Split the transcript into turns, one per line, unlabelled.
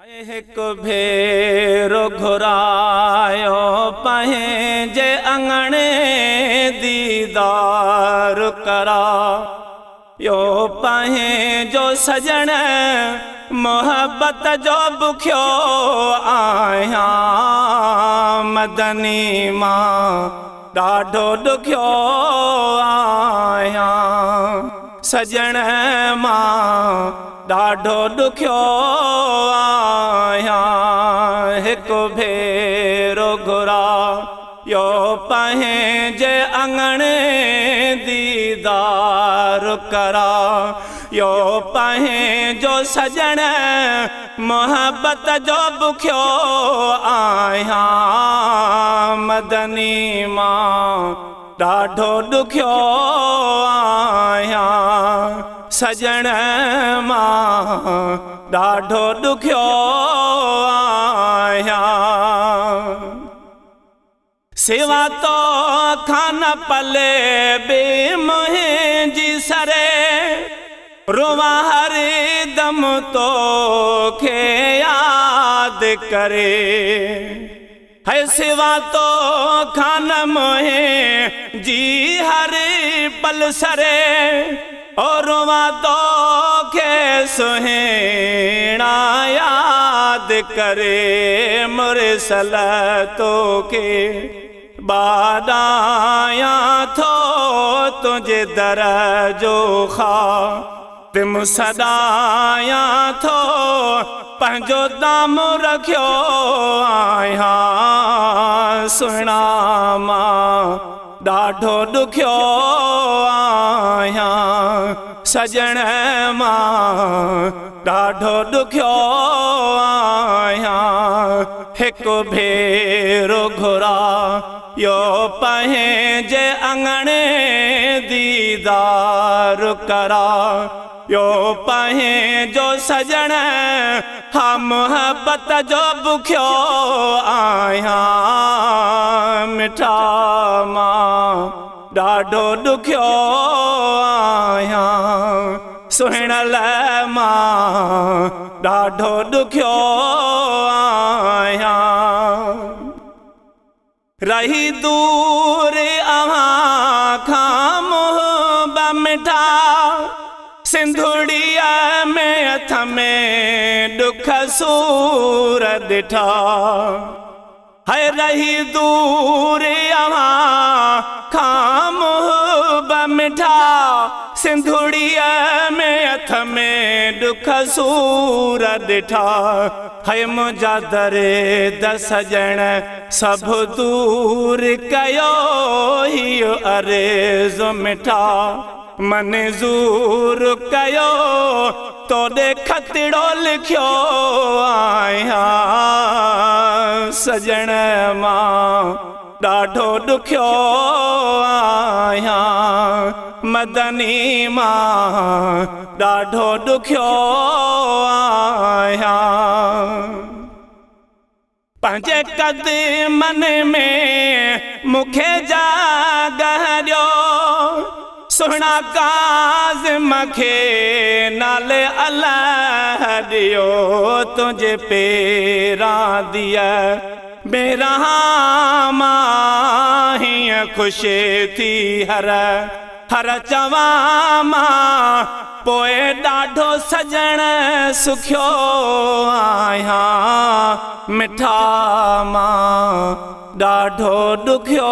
एक भेरो घुरायो पंहिंजे अंगणे दीदार करा यो पंहिंजो सजण मोहब्बत जो बुखियो आहियां मदनी मां ॾाढो ॾुखियो आहियां सजण मां ॾाढो ॾुखियो आहियां हिकु भेरो घुरायो पंहिंजे अंगणे दीदार करा यो पंहिंजो सजण मोहब्बत जो बुखियो आहियां मदनी मां ॾाढो ॾुखियो आहियां सजण मां ॾाढो ॾुखियो आहियां सिवा तो खान पले बे मुंहिंजी सरे रोवा हर दम तो खे यादि करे है सिवा तो खान मुंहिंजी हर पल सरे और रोवा तो खे सुहिणा यादि करे मुरसल तो के बादाया थो तुझे दर जो खा तिम सदाया थो पंहिंजो दाम रखियो आहियां सुहिणा मां ॾाढो ॾुखियो आहियां सजण मां ॾाढो ॾुखियो आहियां हिकु भेरो घुरायो पंहिंजे अंगणे दीदार करा यो पंहिंजो सजण हा मोहब्बत जो बुखियो आहियां मिठा मां ॾाढो ॾुखियो आहियां सुहिणल मां ॾाढो ॾुखियो आहियां रही दूर अव्हां खां मुंहुं मिठा सिंधुड़ीअ में हथ में ॾुख सूर ॾिठा है रही दूर अव्हां खां मुंहुं मिठा सिंधुड़ीअ में हथ में ॾुख सूर ॾिठा है मुंहिंजा दर्द सजण सभु दूर कयो हीउ अर्ज़ मिठा मंज़ूर कयो तोॾे खतड़ो लिखियो आहियां सजण मां ॾाढो ॾुखियो आहियां मदनी मां ॾाढो ॾुखियो आहियां पंहिंजे क़दमनि में मूंखे जाॻह ॾियो सुहिणा काज़िम खे नाले अलाह ॾियो तुंहिंजे पेरां दिया बेरहां मां हीअं ख़ुशि थी हर चवां मां पोइ ॾाढो सजण सुखियो आहियां मिठा मां ॾाढो ॾुखियो